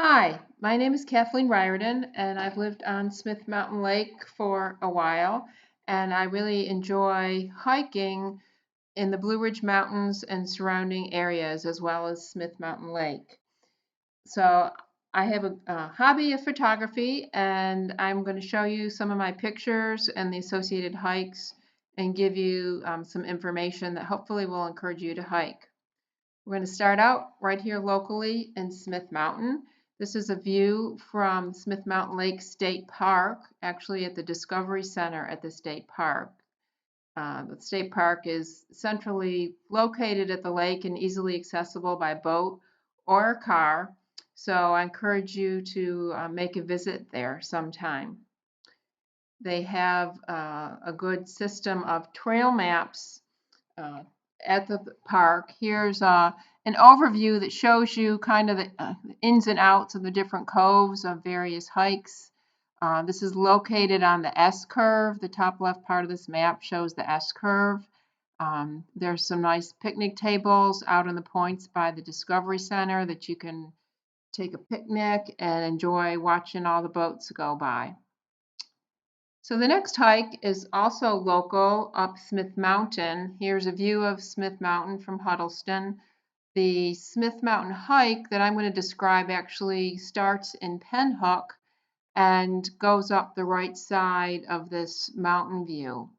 Hi, my name is Kathleen Riordan, and I've lived on Smith Mountain Lake for a while, and I really enjoy hiking in the Blue Ridge Mountains and surrounding areas, as well as Smith Mountain Lake. So I have a hobby of photography, and I'm going to show you some of my pictures and the associated hikes and give you some information that hopefully will encourage you to hike. We're going to start out right here locally in Smith Mountain. This is a view from Smith Mountain Lake State Park, actually at the Discovery Center at the state park. The state park is centrally located at the lake and easily accessible by boat or car. So I encourage you to make a visit there sometime. They have a good system of trail maps uh, at the park. Here's an overview that shows you kind of the ins and outs of the different coves of various hikes. This is located on the S-curve. The top left part of this map shows the S-curve. There's some nice picnic tables out on the points by the Discovery Center that you can take a picnic and enjoy watching all the boats go by. So the next hike is also local up Smith Mountain. Here's a view of Smith Mountain from Huddleston. The Smith Mountain hike that I'm going to describe actually starts in Pinhook and goes up the right side of this mountain view.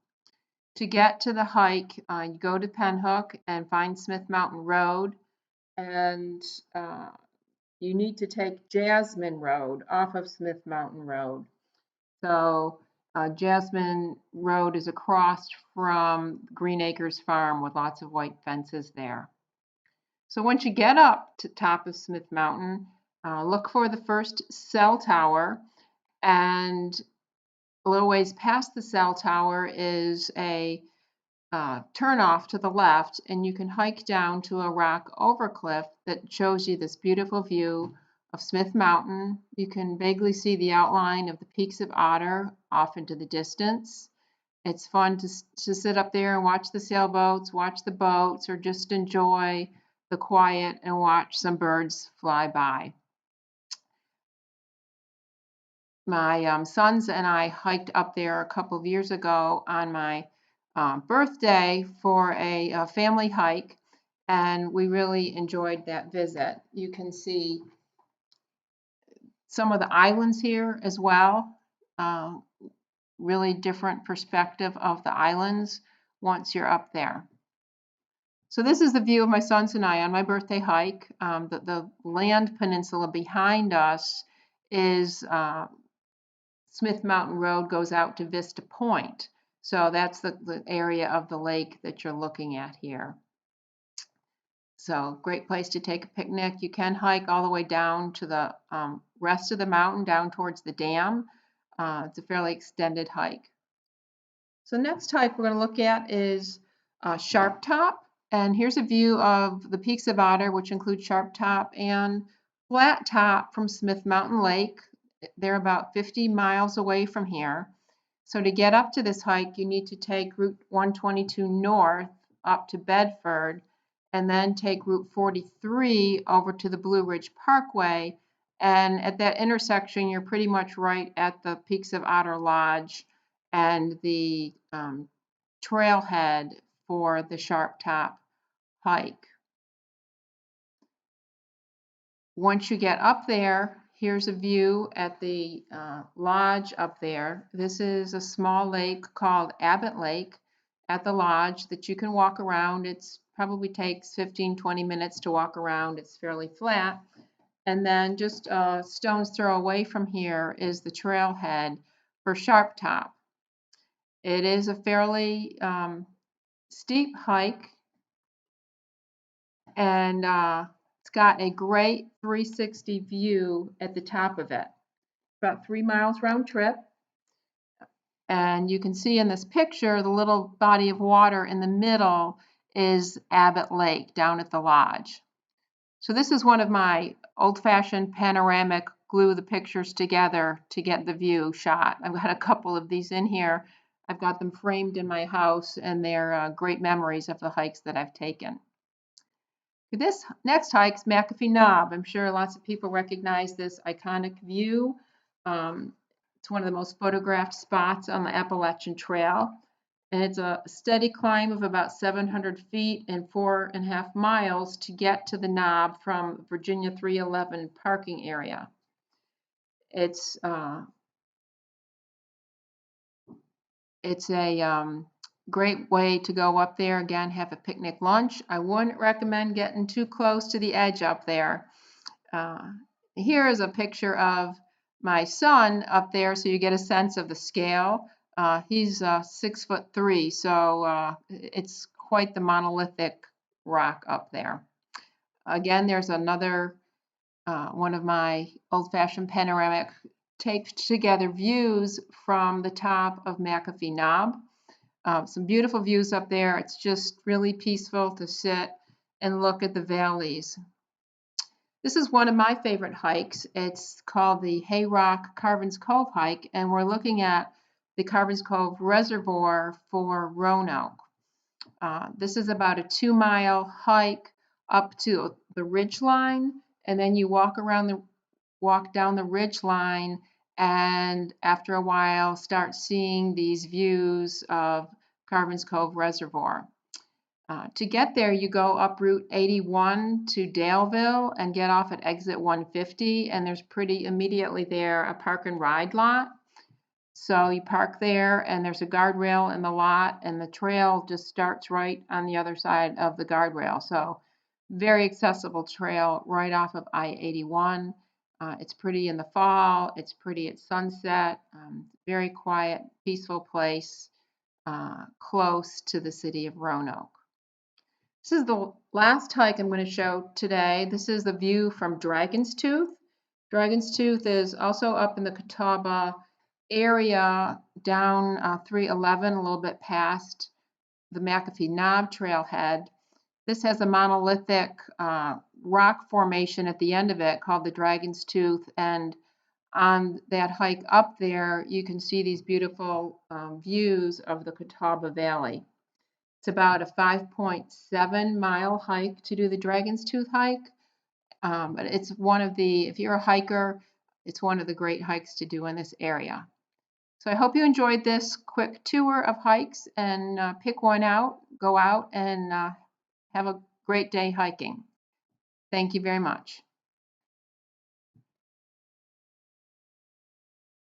To get to the hike, you go to Pinhook and find Smith Mountain Road, and you need to take Jasmine Road off of Smith Mountain Road. So Jasmine Road is across from Green Acres Farm with lots of white fences there. So once you get up to top of Smith Mountain, look for the first cell tower, and a little ways past the cell tower is a turnoff to the left, and you can hike down to a rock overcliff that shows you this beautiful view of Smith Mountain. You can vaguely see the outline of the peaks of Otter off into the distance. It's fun to sit up there and watch the sailboats, watch the boats, or just enjoy the quiet and watch some birds fly by. My sons and I hiked up there a couple of years ago on my birthday for a family hike, and we really enjoyed that visit. You can see some of the islands here as well. Really different perspective of the islands once you're up there. So this is the view of my sons and I on my birthday hike. The land peninsula behind us is Smith Mountain Road goes out to Vista Point. So that's the area of the lake that you're looking at here. So great place to take a picnic. You can hike all the way down to the rest of the mountain, down towards the dam. It's a fairly extended hike. So next hike we're going to look at is Sharp Top. And here's a view of the peaks of Otter, which include Sharp Top and Flat Top from Smith Mountain Lake. They're about 50 miles away from here. So to get up to this hike, you need to take Route 122 north up to Bedford, and then take Route 43 over to the Blue Ridge Parkway. And at that intersection, you're pretty much right at the Peaks of Otter Lodge and the trailhead for the Sharp Top hike. Once you get up there, here's a view at the lodge up there. This is a small lake called Abbott Lake at the lodge that you can walk around. It probably takes 15-20 minutes to walk around. It's fairly flat. And then just a stone's throw away from here is the trailhead for Sharp Top. It is a fairly steep hike, and it's got a great 360 view at the top of it. About 3 miles round trip. And you can see in this picture, the little body of water in the middle is Abbott Lake down at the lodge. So this is one of my old-fashioned panoramic glue the pictures together to get the view shot. I've got a couple of these in here. I've got them framed in my house, and they're great memories of the hikes that I've taken. This next hike's McAfee Knob. I'm sure lots of people recognize this iconic view. It's one of the most photographed spots on the Appalachian Trail. And it's a steady climb of about 700 feet and 4.5 miles to get to the knob from Virginia 311 parking area. It's a great way to go up there. Again, have a picnic lunch. I wouldn't recommend getting too close to the edge up there. Here is a picture of my son up there, so you get a sense of the scale. He's 6'3", so it's quite the monolithic rock up there. Again, there's another one of my old-fashioned panoramic taped together views from the top of McAfee Knob. Some beautiful views up there. It's just really peaceful to sit and look at the valleys. This is one of my favorite hikes. It's called the Hayrock Carvin's Cove hike, and we're looking at the Carvin's Cove Reservoir for Roanoke. This is about a 2-mile hike up to the ridge line, and then you walk down the ridge line, and after a while start seeing these views of Carvin's Cove Reservoir. To get there, you go up Route 81 to Daleville and get off at exit 150, and there's pretty immediately there a park and ride lot. So you park there, and there's a guardrail in the lot, and the trail just starts right on the other side of the guardrail. So very accessible trail right off of I-81. It's pretty in the fall. It's pretty at sunset. Very quiet, peaceful place close to the city of Roanoke. This is the last hike I'm going to show today. This is the view from Dragon's Tooth. Dragon's Tooth is also up in the Catawba area down 311, a little bit past the McAfee Knob trailhead. This has a monolithic rock formation at the end of it called the Dragon's Tooth, and on that hike up there you can see these beautiful views of the Catawba Valley. It's about a 5.7-mile hike to do the Dragon's Tooth hike, but it's one of the, if you're a hiker, it's one of the great hikes to do in this area. So I hope you enjoyed this quick tour of hikes, and pick one out, go out, and have a great day hiking. Thank you very much.